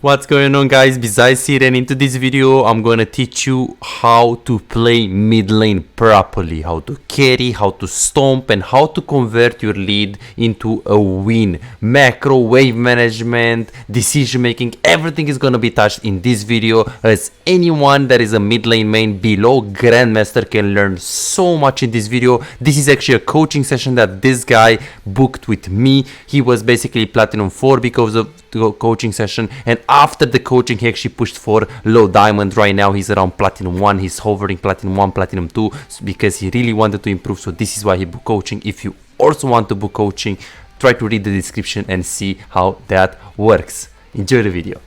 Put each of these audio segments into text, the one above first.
What's going on, guys? Besides here, and into this video I'm gonna teach you how to play mid lane properly, how to carry, how to stomp, and how to convert your lead into a win. Macro, wave management, decision making, everything is gonna be touched in this video, as anyone that is a mid lane main below Grandmaster can learn so much in this video. This is actually a coaching session that this guy booked with me. He was basically Platinum 4 because of the coaching session, and after the coaching he actually pushed for low diamond. Right now he's around Platinum 1, he's hovering Platinum 1, Platinum 2 because he really wanted to improve. So this is why he booked coaching. If you also want to book coaching, try to read the description and see how that works. Enjoy the video.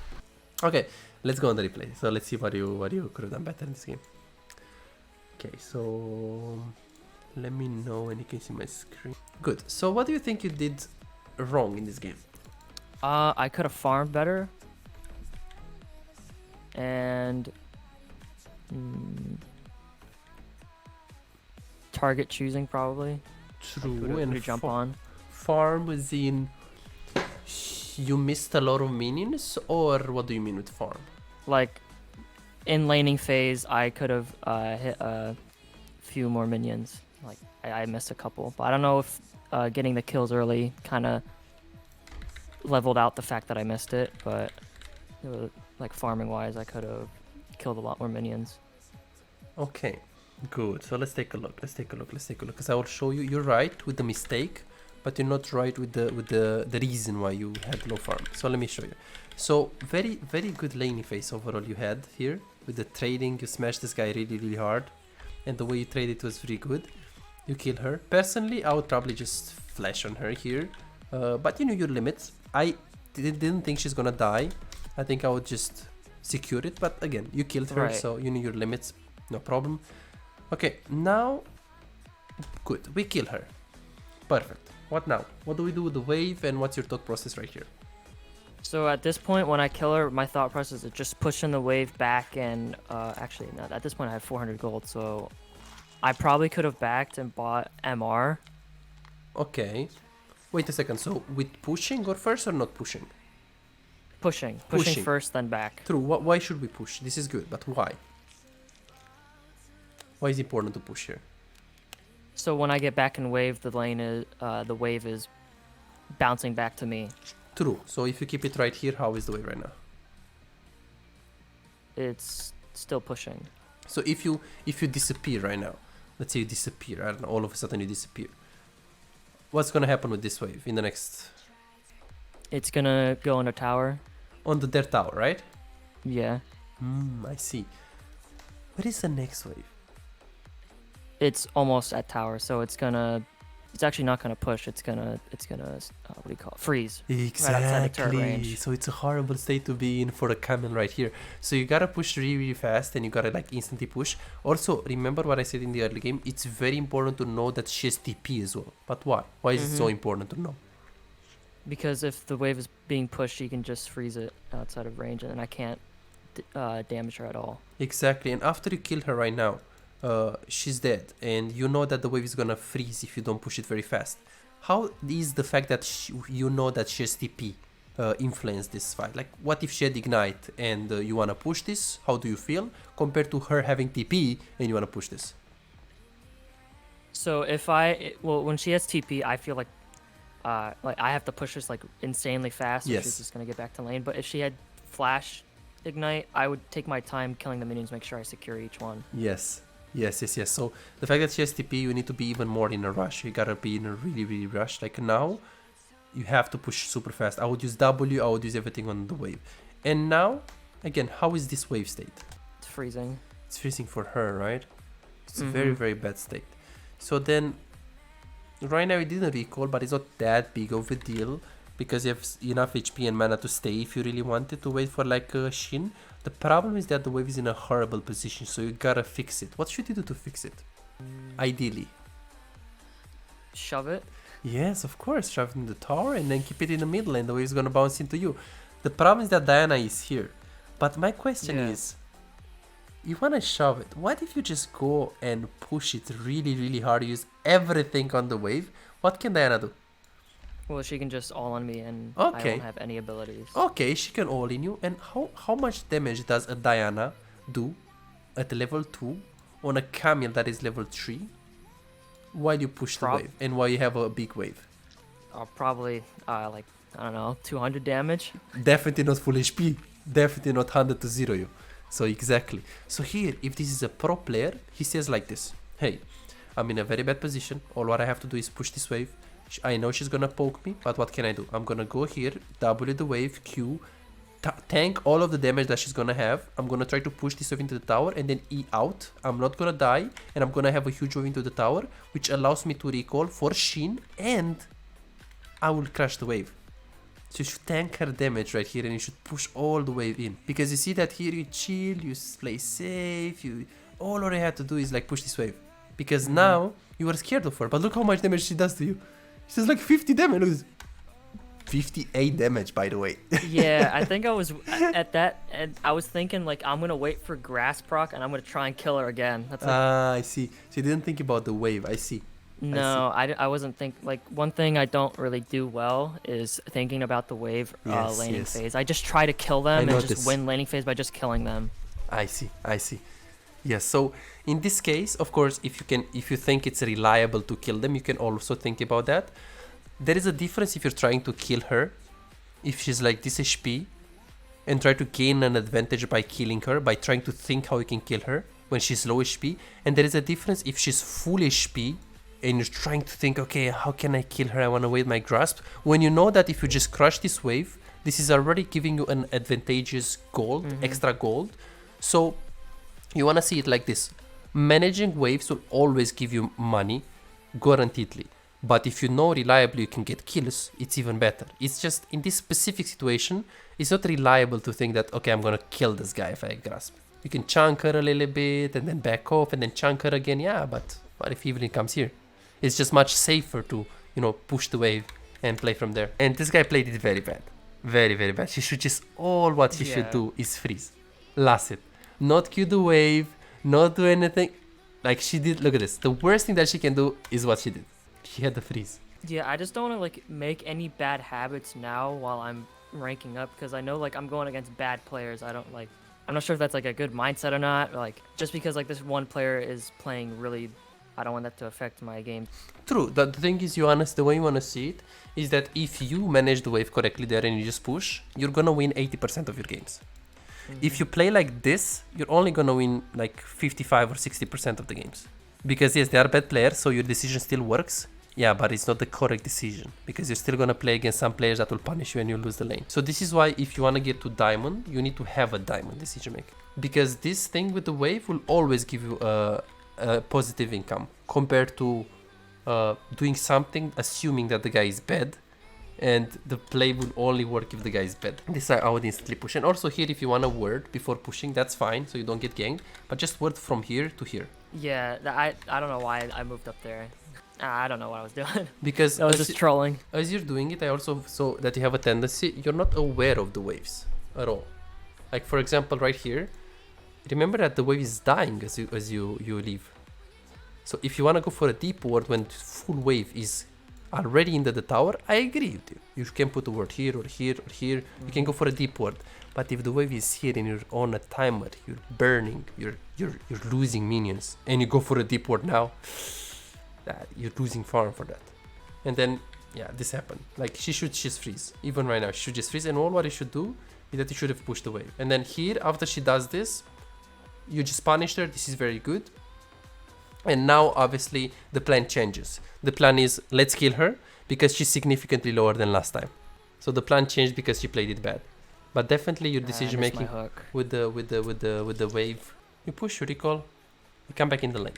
Okay, let's go on the replay. So let's see what you could have done better in this game. Okay, so let me know when you can see my screen. Good. So what do you think you did wrong in this game? I could have farmed better, and target choosing probably. True, and jump on. Farm was in. You missed a lot of minions, or what do you mean with farm? Like in laning phase, I could have hit a few more minions. Like I missed a couple, but I don't know if getting the kills early kind of leveled out the fact that I missed it, but it was, like farming wise, I could have killed a lot more minions. Okay, good. So let's take a look. Because I will show you. You're right with the mistake, but you're not right with the reason why you had low farm. So let me show you. So very good laning phase overall you had here with the trading. You smashed this guy really hard, and the way you traded was very good. You kill her. Personally, I would probably just flash on her here, but you know your limits. I didn't think she's gonna die. I think I would just secure it, but again, you killed her, right. So you know your limits, no problem. Okay, now, good, we kill her. Perfect. What now? What do we do with the wave, and what's your thought process right here? So at this point, when I kill her, my thought process is just pushing the wave back, and actually, no, at this point I have 400 gold, so I probably could have backed and bought MR. Okay. Wait a second, so with pushing or first or not pushing? Pushing first, then back. True, why should we push? This is good, but why? Why is it important to push here? So when I get back in wave, the wave is bouncing back to me. True, so if you keep it right here, how is the wave right now? It's still pushing. So if you disappear right now, let's say you disappear, I don't know, all of a sudden you disappear. What's gonna happen with this wave in the next? It's gonna go on a tower. On their tower, right? Yeah. I see. What is the next wave? It's almost at tower, so it's actually not gonna push. It's gonna what do you call it? Freeze. Exactly. Right outside the turret range. So it's a horrible state to be in for a camel right here. So you gotta push really fast, and you gotta like instantly push. Also, remember what I said in the early game. It's very important to know that she has TP as well. But why? Why is it so important to know? Because if the wave is being pushed, you can just freeze it outside of range, and then I can't damage her at all. Exactly. And after you kill her right now, she's dead, and you know that the wave is gonna freeze if you don't push it very fast. How is the fact that you know that she has TP influence this fight? Like, what if she had ignite and you wanna push this? How do you feel compared to her having TP and you wanna push this? So when she has TP, I feel like I have to push this like insanely fast, so she's just gonna get back to lane. But if she had flash ignite, I would take my time killing the minions, make sure I secure each one. Yes. So the fact that she has TP, you need to be even more in a rush. You gotta be in a really rush. Like now, you have to push super fast. I would use W, I would use everything on the wave. And now, again, how is this wave state? It's freezing. It's freezing for her, right? It's a very bad state. So then, right now it didn't recall, but it's not that big of a deal, because you have enough HP and mana to stay if you really wanted to wait for like a Shin. The problem is that the wave is in a horrible position, so you gotta fix it. What should you do to fix it? Ideally. Shove it? Yes, of course. Shove it in the tower and then keep it in the middle, and the wave is gonna bounce into you. The problem is that Diana is here. But my question is, you wanna shove it. What if you just go and push it really hard, use everything on the wave? What can Diana do? Well, she can just all on me, and I Okay. don't have any abilities. Okay, she can all in you. And how much damage does a Diana do at level 2 on a Camille that is level 3 while you push the wave and while you have a big wave? Probably like, I don't know, 200 damage. Definitely not full HP. Definitely not 100 to 0 you. So exactly. So here, if this is a pro player, he says like this. Hey, I'm in a very bad position. All what I have to do is push this wave. I know she's gonna poke me, but what can I do? I'm gonna go here, W the wave, Q, tank all of the damage that she's gonna have. I'm gonna try to push this wave into the tower and then E out. I'm not gonna die, and I'm gonna have a huge wave into the tower, which allows me to recall for Shin, and I will crash the wave. So you should tank her damage right here, and you should push all the wave in. Because you see that here you chill, you play safe, all I had to do is like push this wave. Because now you are scared of her, but look how much damage she does to you. She does like 50 damage. Look at this. 58 damage, by the way. Yeah, I think I was at that, and I was thinking like I'm gonna wait for grass proc and I'm gonna try and kill her again. That's like, I see. So you didn't think about the wave. I see. no, I wasn't like one thing I don't really do well is thinking about the wave laning phase. I just try to kill them and just win laning phase by just killing them. I see. Yes, so in this case, of course, if you think it's reliable to kill them, you can also think about that. There is a difference if you're trying to kill her, if she's like this HP, and try to gain an advantage by killing her, by trying to think how you can kill her when she's low HP. And there is a difference if she's full HP, and you're trying to think, okay, how can I kill her? I want to wait my grasp. When you know that if you just crush this wave, this is already giving you an advantageous gold, extra gold. So you want to see it like this. Managing waves will always give you money, guaranteedly. But if you know reliably you can get kills, it's even better. It's just in this specific situation, it's not reliable to think that, okay, I'm going to kill this guy if I grasp. You can chunk her a little bit and then back off and then chunk her again. Yeah, but what if Evelyn comes here? It's just much safer to, push the wave and play from there. And this guy played it very bad. Very, very bad. She should just, all what she should do is freeze. Last it. Not Q the wave, not do anything. Like she did, look at this. The worst thing that she can do is what she did. She had the freeze. Yeah, I just don't want to like make any bad habits now while I'm ranking up, because I know like I'm going against bad players. I'm not sure if that's like a good mindset or not. Like just because like this one player is playing really, I don't want that to affect my game. True. The thing is, the way you want to see it is that if you manage the wave correctly there and you just push, you're gonna win 80% of your games. If you play like this, you're only gonna win like 55 or 60% of the games. Because yes, they are bad players, so your decision still works. Yeah, but it's not the correct decision, because you're still gonna play against some players that will punish you and you lose the lane. So this is why if you wanna get to diamond, you need to have a diamond decision maker. Because this thing with the wave will always give you a positive income compared to doing something assuming that the guy is bad, and the play will only work if the guy is bad. This I would instantly push. And also here, if you want a word before pushing, that's fine, so you don't get ganked, but just word from here to here. Yeah, I don't know why I moved up there. I don't know what I was doing. Because I was just trolling. As you're doing it, I also saw that you have a tendency, you're not aware of the waves at all. Like for example, right here, remember that the wave is dying as you leave. So if you want to go for a deep ward when full wave is already into the tower, I agree with you. You can put a ward here or here or here. You can go for a deep ward. But if the wave is here and you're on a timer, you're burning, you're losing minions, and you go for a deep ward now, you're losing farm for that. And then yeah, this happened. Like she should just freeze. Even right now, she should just freeze. And all what you should do is that you should have pushed the wave. And then here, after she does this, you just punish her. This is very good. And now obviously the plan changes. The plan is let's kill her because she's significantly lower than last time. So the plan changed because she played it bad. But definitely your decision making with the wave. You push, you recall, you come back in the lane.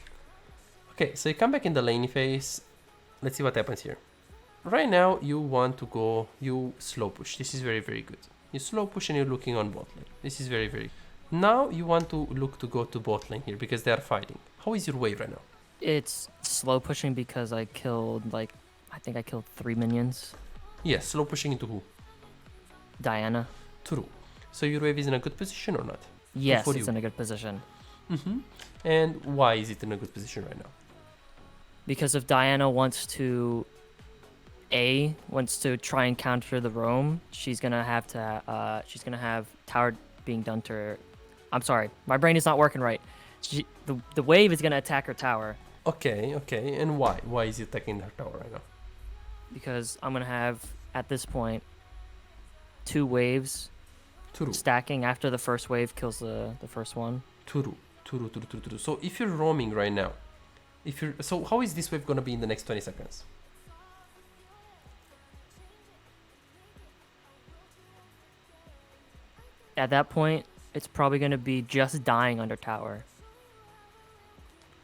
Okay, so you come back in the lane phase. Let's see what happens here. Right now you want to go, you slow push. This is very, very good. You slow push and you're looking on bot lane. This is very, very good. Now you want to look to go to bot lane here because they are fighting. How is your wave right now? It's slow pushing because I killed I think I killed 3 minions. Yes, slow pushing into who? Diana. True. So your wave is in a good position or not? Yes, it's in a good position. And why is it in a good position right now? Because if Diana wants to A wants to try and counter the roam, she's gonna have tower being done to her. I'm sorry, my brain is not working right. The wave is gonna attack her tower. Okay, okay. And why? Why is it attacking her tower right now? Because I'm gonna have at this point 2 waves True. stacking after the first wave kills the first one. True. So if you're roaming right now, so how is this wave gonna be in the next 20 seconds? At that point, it's probably gonna be just dying under tower.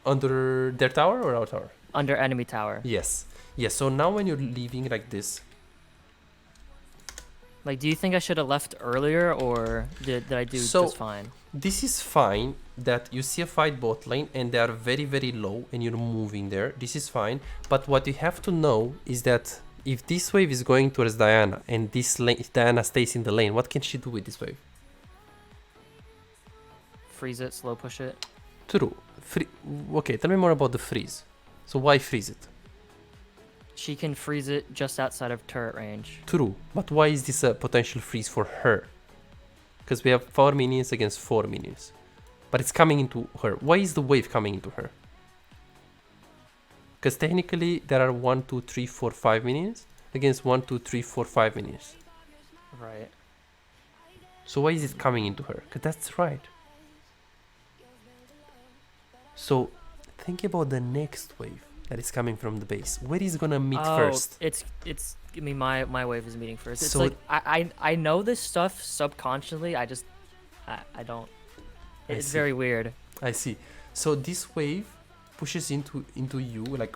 Under their tower or our tower? Under enemy tower. Yes. Yes. So now when you're leaving like this, Like, do you think I should have left earlier, or did I do just fine? this is fine that you see a fight bot lane and they are very, very low and you're moving there. This is fine. But what you have to know is that if this wave is going towards Diana and this lane, if Diana stays in the lane, what can she do with this wave? Freeze it, slow push it. True. Okay, tell me more about the freeze. So why freeze it? She can freeze it just outside of turret range. True. But why is this a potential freeze for her? Because we have 4 minions against 4 minions. But it's coming into her. Why is the wave coming into her? Because technically there are 1, 2, 3, 4, 5 minions against 1, 2, 3, 4, 5 minions. Right. So why is it coming into her? Because that's right. So think about the next wave that is coming from the base. Where is gonna meet first? It's I mean my wave is meeting first. It's So- like I know this stuff subconsciously. I don't. I It's see. very weird. I see. So this wave pushes into you, like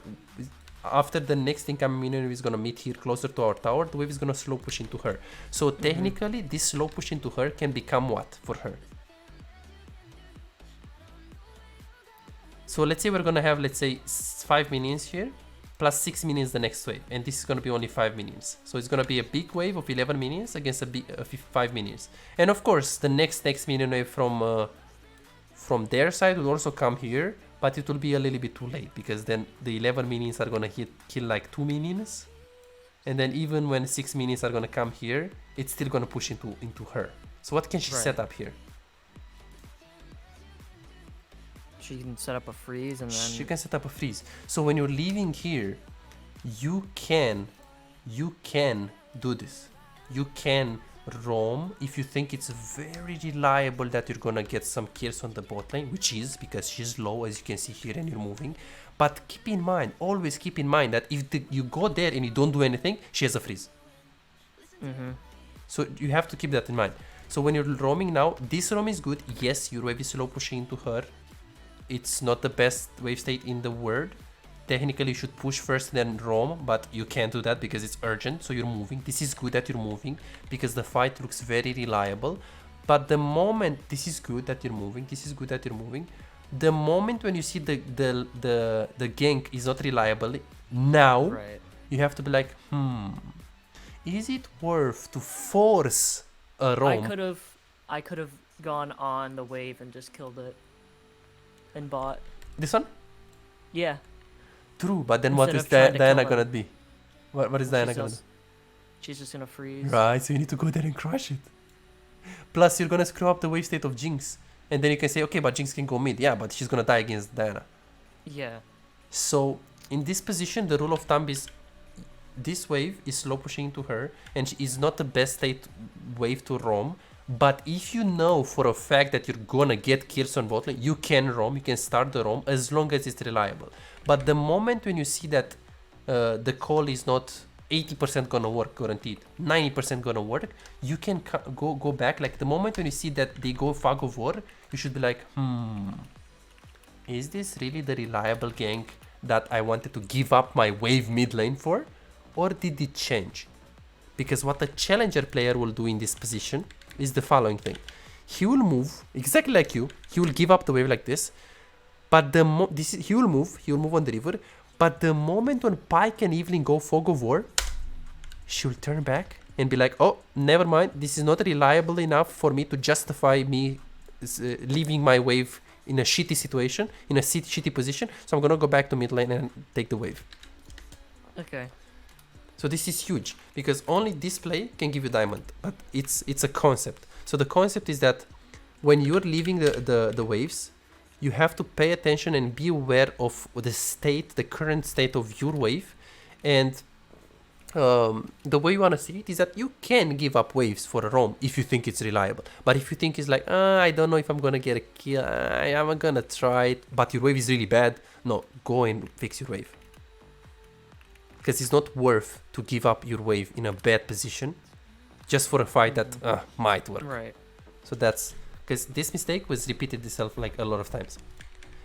after the next incoming minion is gonna meet here closer to our tower, the wave is gonna slow push into her. So technically this slow push into her can become what for her? So let's say we're gonna have, let's say 5 minions here plus 6 minions the next wave, and this is gonna be only 5 minions. So it's gonna be a big wave of 11 minions against a big 5 minions. And of course the next minion wave from their side will also come here, but it will be a little bit too late because then the 11 minions are gonna kill like 2 minions, and then even when 6 minions are gonna come here, it's still gonna push into her. So what can she set up here? She can set up a freeze and then She can set up a freeze. So when you're leaving here, you can do this. You can roam if you think it's very reliable that you're gonna get some kills on the bot lane, which is because she's low, as you can see here, and you're moving. But keep in mind, always keep in mind that if you go there and you don't do anything, she has a freeze. So you have to keep that in mind. So when you're roaming now, this roam is good. Yes, your wave is slow pushing into her. It's not the best wave state in the world. Technically you should push first then roam, but you can't do that because it's urgent, so you're moving. This is good that you're moving because the fight looks very reliable. But the moment this is good that you're moving, the moment when you see the gank is not reliable, now you have to be like, is it worth to force a roam? I could have gone on the wave and just killed it and bought. This one? Yeah. True, but then what is Diana gonna be? What is Diana gonna do? She's just gonna freeze. Right, so you need to go there and crush it. Plus, you're gonna screw up the wave state of Jinx. And then you can say, okay, but Jinx can go mid. Yeah, but she's gonna die against Diana. Yeah. So, in this position, the rule of thumb is this wave is slow pushing into her, and she is not the best state wave to roam. But if you know for a fact that you're gonna get kills on bot lane, you can roam, you can start the roam as long as it's reliable. But the moment when you see that the call is not 80% gonna work guaranteed, 90% gonna work, you can go back. Like the moment when you see that they go fog of war, you should be like, is this really the reliable gank that I wanted to give up my wave mid lane for? Or did it change? Because what a challenger player will do in this position is the following thing. He will move exactly like you. He will give up the wave like this. But he will move on the river. But the moment when Pyke and Evelyn go fog of war, she will turn back and be like, oh, never mind. This is not reliable enough for me to justify me leaving my wave in a shitty situation, in a shitty position. So I'm gonna go back to mid lane and take the wave. Okay. So this is huge because only this play can give you diamond, but it's a concept. So the concept is that when you're leaving the waves, you have to pay attention and be aware of the current state of your wave. And the way you want to see it is that you can give up waves for a roam if you think it's reliable. But if you think it's like, I don't know if I'm going to get a kill, I'm going to try it, but your wave is really bad, no, go and fix your wave. Because it's not worth to give up your wave in a bad position just for a fight that might work. Right. So that's because this mistake was repeated itself like a lot of times.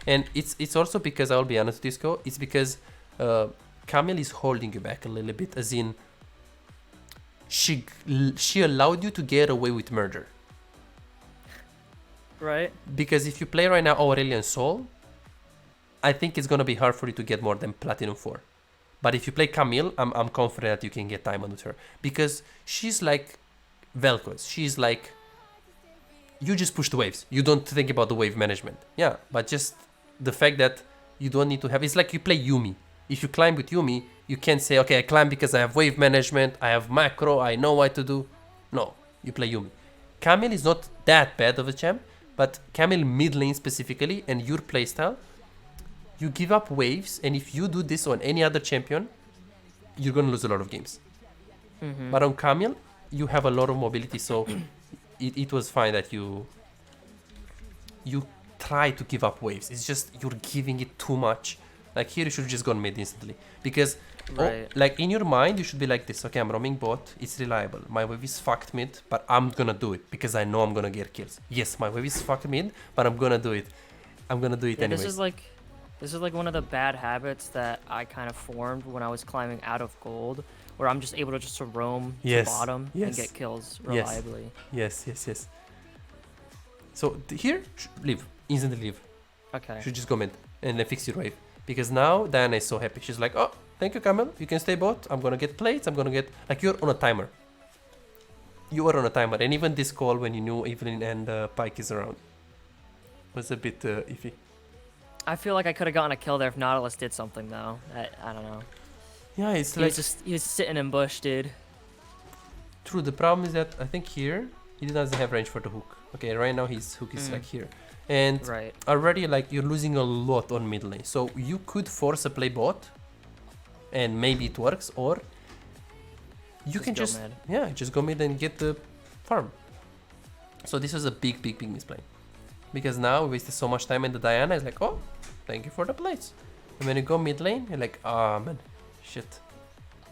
And it's also because, I'll be honest with you, it's because Camille is holding you back a little bit, as in she allowed you to get away with murder. Right. Because if you play right now Aurelian Soul, I think it's gonna be hard for you to get more than Platinum 4. But if you play Camille, I'm confident that you can get diamond with her. Because she's like Vel'Koz. She's like, you just push the waves. You don't think about the wave management. Yeah, but just the fact that you don't need to have... It's like you play Yuumi. If you climb with Yuumi, you can't say, okay, I climb because I have wave management, I have macro, I know what to do. No, you play Yuumi. Camille is not that bad of a champ, but Camille mid lane specifically, and your playstyle, you give up waves, and if you do this on any other champion, you're gonna lose a lot of games. Mm-hmm. But on Camille, you have a lot of mobility, so it was fine that you try to give up waves. It's just you're giving it too much. Like here, you should have just gone mid instantly. Because, like in your mind, you should be like this. Okay, I'm roaming bot. It's reliable. My wave is fucked mid, but I'm gonna do it because I know I'm gonna get kills. Yes, my wave is fucked mid, but I'm gonna do it. I'm gonna do it anyways. This is like one of the bad habits that I kind of formed when I was climbing out of gold, where I'm just able to just roam to bottom and get kills reliably. Yes. So here, leave. Instantly leave. Okay. Should just go mid and then fix your wave. Because now Diana is so happy. She's like, oh, thank you, Camille. You can stay bot. I'm gonna get plates. I'm gonna get... Like, you're on a timer. You are on a timer. And even this call when you knew Evelyn and Pike is around was a bit iffy. I feel like I could have gotten a kill there if Nautilus did something, though. I don't know. Yeah, it's He like... he was sitting in bush, dude. True, the problem is that I think here, he doesn't have range for the hook. Okay, right now his hook is like here. And already like you're losing a lot on mid lane. So you could force a play bot and maybe it works, or you can just go mid and get the farm. So this was a big misplay. Because now we wasted so much time and the Diana is like, oh, thank you for the plays. And when you go mid lane, you're like, oh man, shit.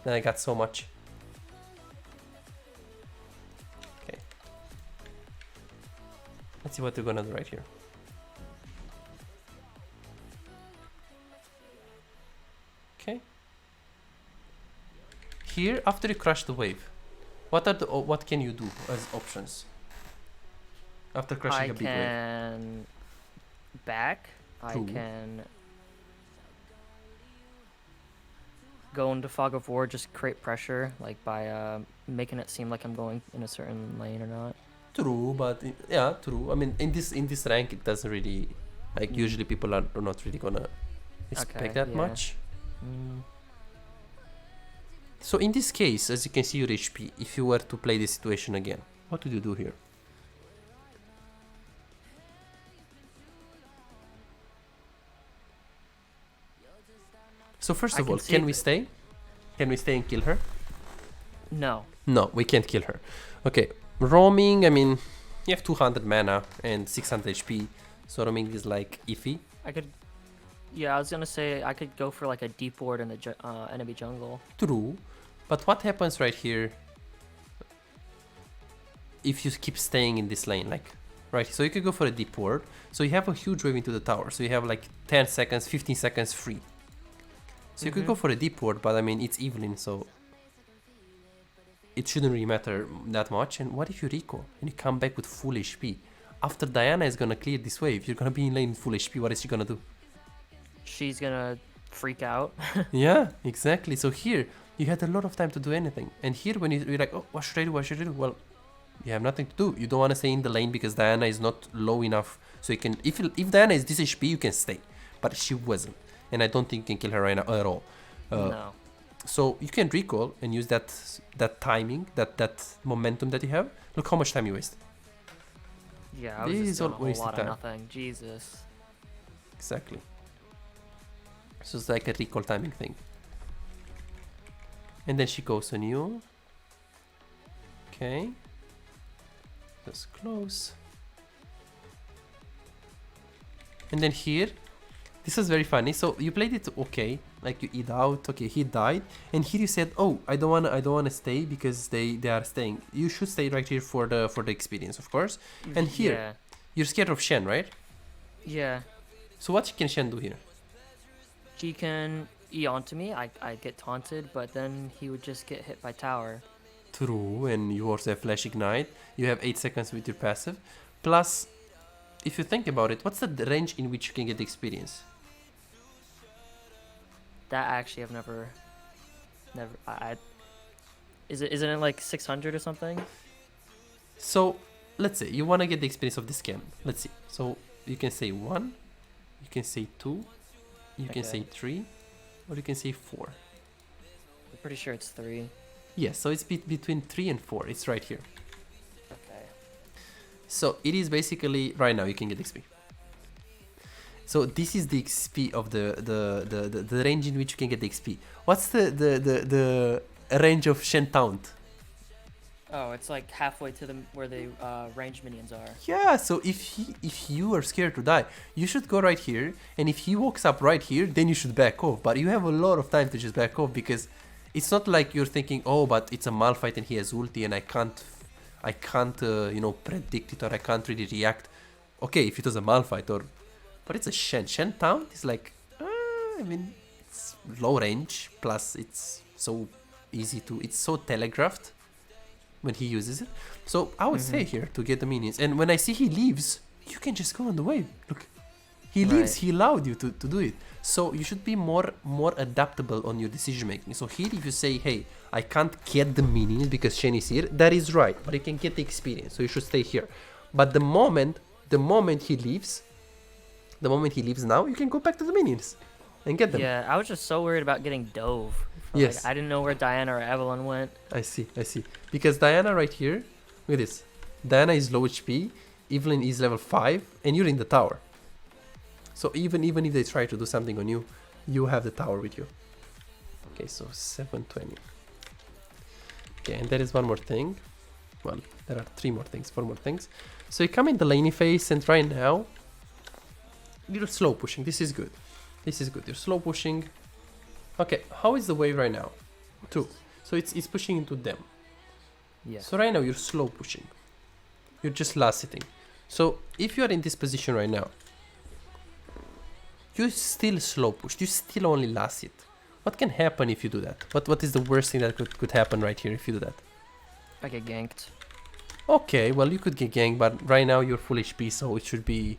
Then I got so much. Okay. Let's see what we're gonna do right here. Okay. Here, after you crush the wave, what can you do as options? After crushing a big wave. I can back. True. I can go into Fog of War, just create pressure, like by making it seem like I'm going in a certain lane or not. True, but yeah, true. I mean, in this rank, it doesn't really like. Usually, people are not really gonna expect that much. So in this case, as you can see your HP, if you were to play this situation again, what would you do here? So first of all, can we stay? Can we stay and kill her? No. No, we can't kill her. Okay, roaming, I mean, you have 200 mana and 600 HP, so roaming is like iffy. Yeah, I was gonna say I could go for like a deep ward in the enemy jungle. True, but what happens right here if you keep staying in this lane, like, right? So you could go for a deep ward, so you have a huge wave into the tower, so you have like 10 seconds, 15 seconds free. So you could go for a deep ward, but I mean, it's Evelyn, so it shouldn't really matter that much. And what if you recall and you come back with full HP? After Diana is gonna clear this wave, you're gonna be in lane full HP, what is she gonna do? She's gonna freak out. Yeah, exactly. So here, you had a lot of time to do anything. And here, when you're like, oh, what should I do? What should I do? Well, you have nothing to do. You don't want to stay in the lane because Diana is not low enough. So you can, if Diana is this HP, you can stay. But she wasn't. And I don't think you can kill her right now at all. No. So you can recall and use that timing, that momentum that you have. Look how much time you wasted. Yeah, I was This just is doing all a whole wasted lot time. of nothing. Jesus. Exactly. So it's like a recall timing thing. And then she goes on you. Okay. Just close. And then here, this was very funny. So you played it okay, like you eat out. Okay, he died, and here you said, "Oh, I don't wanna stay because they are staying." You should stay right here for the experience, of course. And here, Yeah. you're scared of Shen, right? Yeah. So what can Shen do here? She can E onto me. I get taunted, but then he would just get hit by tower. True, and you also have Flash Ignite. You have 8 seconds with your passive. Plus, if you think about it, what's the range in which you can get the experience? That actually I've never. Isn't it like 600 or something? So, let's say you want to get the experience of this camp. Let's see. So, you can say 1, you can say 2, you can say 3, or you can say 4. I'm pretty sure it's 3. Yes, so it's between 3 and 4. It's right here. Okay. So, it is basically, right now you can get XP. So, this is the XP of the range in which you can get the XP. What's the range of Shen Taunt? Oh, it's like halfway to where the ranged minions are. Yeah, so if you are scared to die, you should go right here, and if he walks up right here, then you should back off. But you have a lot of time to just back off, because it's not like you're thinking, oh, but it's a Malphite and he has ulti and I can't you know, predict it, or I can't really react. Okay, if it was a Malphite, but it's a Shen. Shen Taunt is like, I mean, it's low range, plus it's so easy to, it's so telegraphed when he uses it. So I would stay here to get the minions. And when I see he leaves, you can just go on the wave. Look, he leaves. He allowed you to do it. So you should be more adaptable on your decision making. So here, if you say, hey, I can't get the minions because Shen is here, that is right, but you can get the experience, so you should stay here. But the moment he leaves now, you can go back to the minions and get them. Yeah, I was just so worried about getting dove. Yes. I didn't know where Diana or Evelyn went. I see. Because Diana right here, look at this. Diana is low HP, Evelyn is level 5, and you're in the tower. So even if they try to do something on you, you have the tower with you. Okay, so 720. Okay, and there is one more thing. Well, there are 4 more things. So you come in the laney phase, and right now, you're slow pushing. This is good. You're slow pushing. Okay, how is the wave right now? 2. So it's pushing into them. Yeah. So right now you're slow pushing. You're just last sitting. So if you are in this position right now, you still slow push. You still only last hit. What can happen if you do that? What is the worst thing that could happen right here if you do that? I get ganked. Okay, well, you could get ganked, but right now you're full HP, so it should be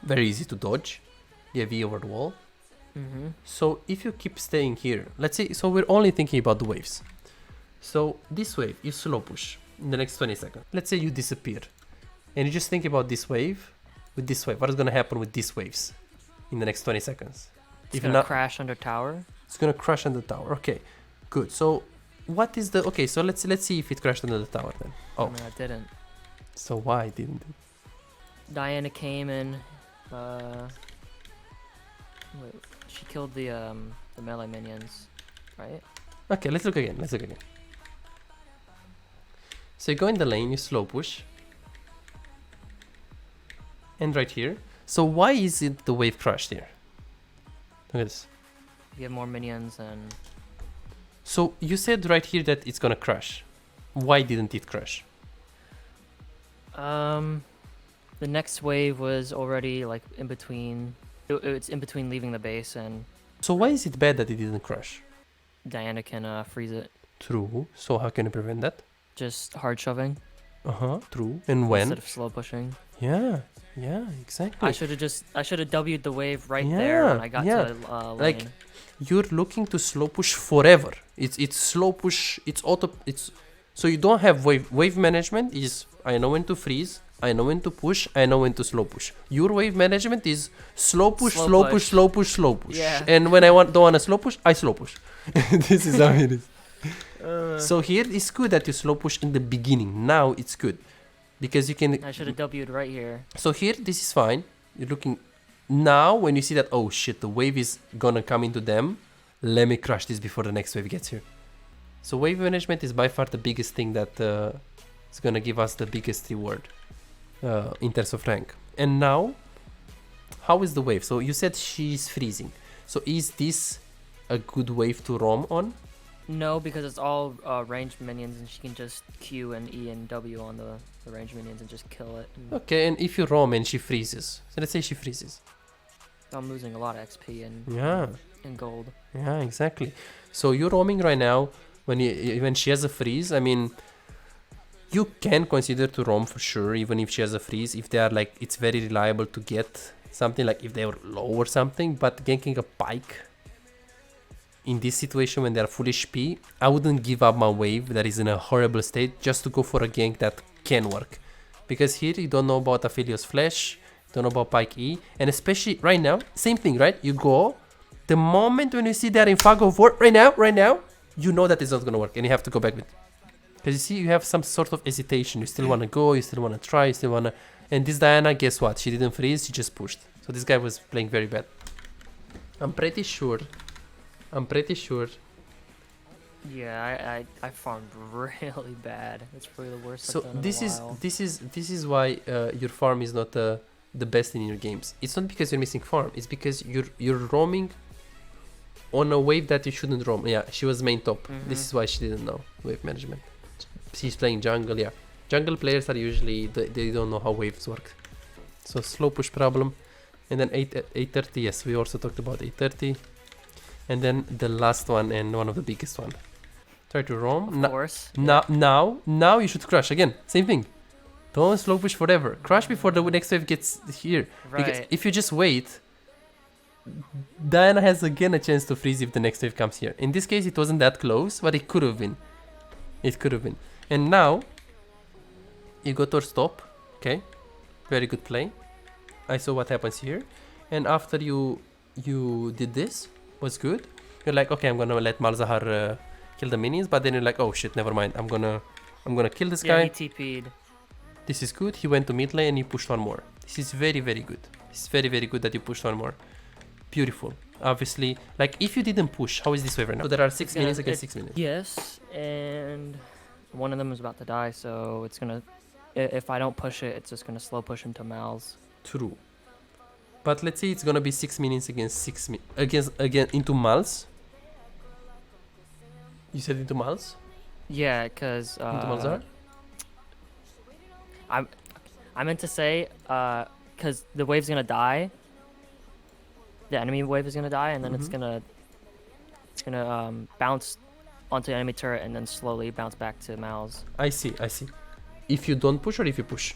very easy to dodge. Yeah, V over the wall. So if you keep staying here, let's say, so we're only thinking about the waves. So this wave, you slow push in the next 20 seconds. Let's say you disappear, and you just think about this wave with this wave. What is going to happen with these waves in the next 20 seconds? It's gonna crash under tower. It's gonna crash under the tower. Okay, good. So what is the, okay, so let's see if it crashed under the tower then. Oh, No, it didn't. so why didn't it? Diana came and wait, she killed the melee minions, right? Okay, let's look again. So you go in the lane, you slow push, and right here. So why is it the wave crashed here? Look at this. You have more minions and So you said right here that it's gonna crash. Why didn't it crash? the next wave was already like in between. It's in between leaving the base and So why is it bad that it didn't crash? Diana can freeze it. True. So how can you prevent that? Just hard shoving True. And when? instead of slow pushing. Yeah, exactly. I should have W'd the wave right there when I got to Like, lane. you're looking to slow push forever. It's slow push. It's auto. So you don't have wave management. Is I know when to freeze. I know when to push, I know when to slow push. Your wave management is slow push, Slow slow push. push, slow push, slow push. Yeah. And when I don't want to slow push, I slow push. This is how it is. So here it's good that you slow push in the beginning. Now it's good because you can. I should have W'd right here. So here this is fine. You're looking now when you see that, oh shit, the wave is gonna come into them. Let me crush this before the next wave gets here. So wave management is by far the biggest thing that is gonna give us the biggest reward in terms of rank. And now, how is the wave? So you said she's freezing. So is this a good wave to roam on? No, because it's all ranged minions, and she can just Q and E and W on the ranged minions and just kill it. And Okay, and if you roam and she freezes, so let's say she freezes. I'm losing a lot of XP and Yeah, gold. yeah, exactly. So you're roaming right now. When she has a freeze, I mean, you can consider to roam for sure, even if she has a freeze. If they are like, it's very reliable to get something like if they were low or something. But ganking a pike in this situation when they are full HP, I wouldn't give up my wave that is in a horrible state just to go for a gank that can work. Because here you don't know about Aphelios Flash, don't know about Pike E, and especially right now, same thing, right? You go, the moment when you see they're in fog of war, right now, you know that it's not gonna work and you have to go back with. Because you see, you have some sort of hesitation. You still wanna go, you still wanna try, you still wanna. And this Diana, guess what? She didn't freeze, she just pushed. So this guy was playing very bad. I'm pretty sure. Yeah, I farmed really bad. It's probably the worst So I've done in this a is while. this is why your farm is not the best in your games. It's not because you're missing farm. It's because you're roaming on a wave that you shouldn't roam. Yeah, she was main top. This is why she didn't know wave management. She's playing jungle. Yeah, jungle players are usually they don't know how waves work. So slow push problem, and then 830. Yes, we also talked about 830, and then the last one and one of the biggest one. Try to roam. Of course. Now you should crush again. Same thing. Don't slow push forever. Crush before the next wave gets here. Because Right. if you just wait, Diana has again a chance to freeze if the next wave comes here. In this case, it wasn't that close, but it could have been. It could have been. And now, you go towards top. Okay. Very good play. I saw what happens here. And after you did this, was good. You're like, okay, I'm gonna let Malzahar kill the minions, but then you're like, oh shit, never mind. I'm gonna kill this Yeah, guy. he TP'd. This is good. He went to mid lane and he pushed one more. This is very, very good. It's very, very good that you pushed one more. Beautiful. Obviously, like if you didn't push, how is this wave right now? So there are 6 minutes against 6 minutes. Yes, and one of them is about to die, so it's gonna. If I don't push it, it's just gonna slow push him to Mal's. True. But let's say it's gonna be 6 minutes against 6 again into Mals. You said into Mals? Yeah, cause Into Malzahar? I meant to say cause the wave's gonna die. The enemy wave is gonna die, and then it's gonna bounce onto the enemy turret and then slowly bounce back to Mal's. I see. If you don't push or if you push?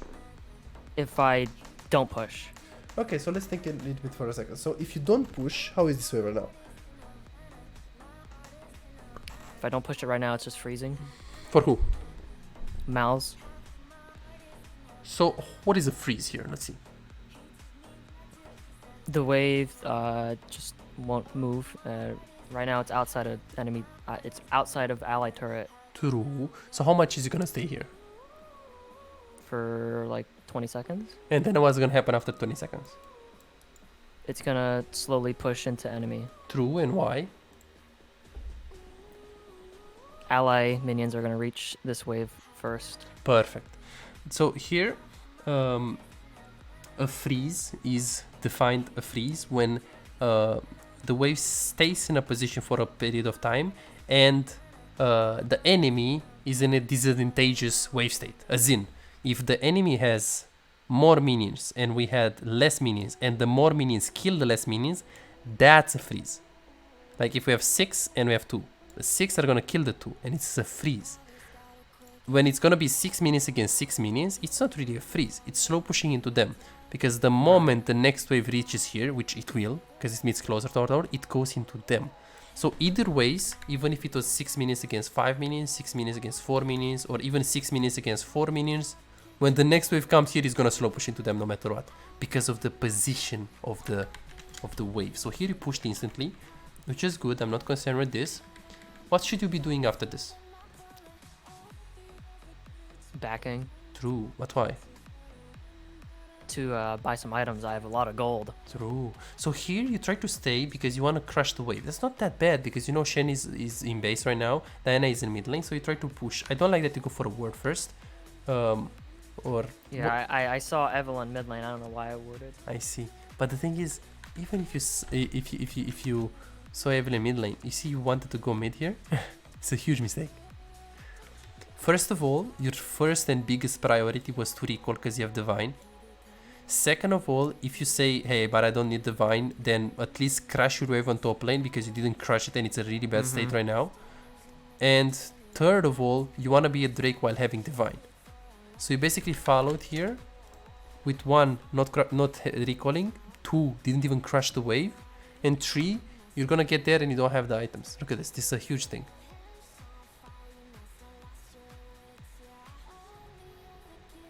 If I don't push. Okay, so let's think a little bit for a second. So if you don't push, how is this wave right now? If I don't push it right now, it's just freezing. For who? Mal's. So what is a freeze here? Let's see. The wave just won't move. Right now, it's outside of enemy. It's outside of ally turret True. So how much is it gonna stay here? for like 20 seconds. And then what's gonna happen after 20 seconds? It's gonna slowly push into enemy. True, and why? Ally minions are gonna reach this wave first. Perfect. So here, a freeze is defined a freeze when the wave stays in a position for a period of time and the enemy is in a disadvantageous wave state. As in, if the enemy has more minions and we had less minions and the more minions kill the less minions, that's a freeze. Like if we have 6 and we have 2, the 6 are gonna kill the 2 and it's a freeze. When it's gonna be 6 minions against 6 minions, it's not really a freeze, it's slow pushing into them. Because the moment the next wave reaches here, which it will, because it meets closer to our tower, it goes into them. So either ways, even if it was 6 minions against 5 minions, 6 minions against 4 minions, or even 6 minions against 4 minions, When the next wave comes here, he's gonna slow push into them no matter what, because of the position of the wave. So here you pushed instantly, which is good. I'm not concerned with this. What should you be doing after this? Backing True. But why? to buy some items. I have a lot of gold. True. So here you try to stay because you want to crush the wave. That's not that bad because you know Shen is in base right now. Diana is in mid lane, so you try to push. I don't like that you go for a ward first. Or Yeah, I saw Evelyn mid lane. I don't know why I warded. I see. But the thing is, even if you saw Evelyn mid lane, you see you wanted to go mid here. It's a huge mistake. First of all, your first and biggest priority was to recall because you have Divine. Second of all, if you say, hey, but I don't need Divine, then at least crash your wave on top lane because you didn't crush it and it's a really bad state right now. And third of all, you want to be a Drake while having Divine. So you basically followed here with 1, not recalling, 2, didn't even crush the wave, and 3, you're gonna get there and you don't have the items. Look at this, this is a huge thing.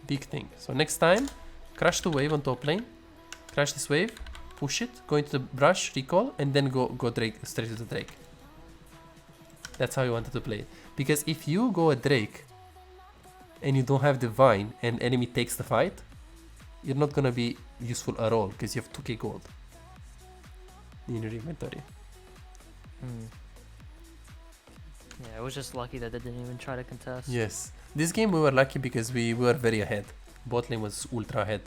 Big thing. So next time, crash the wave on top lane, crash this wave, push it, go into the brush, recall, and then go Drake, straight to the Drake. That's how you wanted to play it. Because if you go a Drake and you don't have Divine and enemy takes the fight, you're not gonna be useful at all because you have 2k gold in your inventory. Yeah, it was just lucky that they didn't even try to contest. Yes. This game we were lucky because we were very ahead. Bot lane was ultra ahead.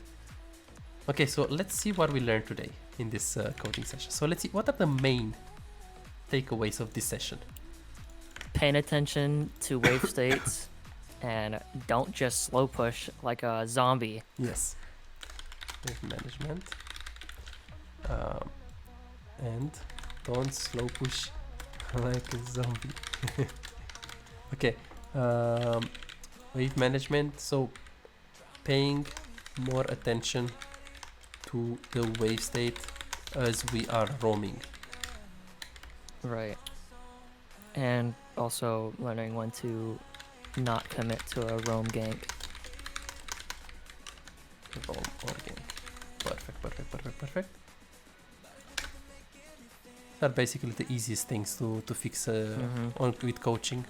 Okay, so let's see what we learned today in this coaching session. So let's see, what are the main takeaways of this session? Paying attention to wave states and don't just slow push like a zombie. Yes. Wave management. And don't slow push like a zombie. Okay. Wave management. So paying more attention to the wave state as we are roaming. Right. And also learning when to not commit to a roam gank. Roam or game. Perfect. These are basically the easiest things to fix with coaching.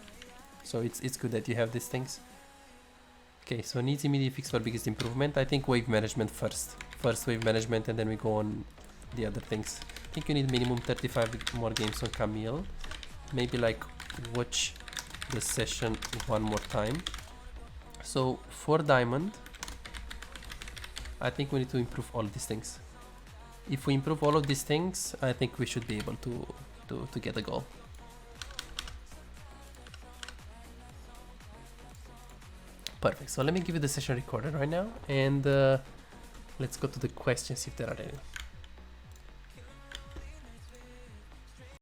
So it's good that you have these things. Okay, so needs immediate fix for biggest improvement. I think wave management first. First wave management and then we go on the other things. I think you need minimum 35 more games on Camille. Maybe like watch the session one more time. So for Diamond, I think we need to improve all of these things. If we improve all of these things, I think we should be able to get a goal. Perfect. So let me give you the session recorded right now and let's go to the questions if there are any.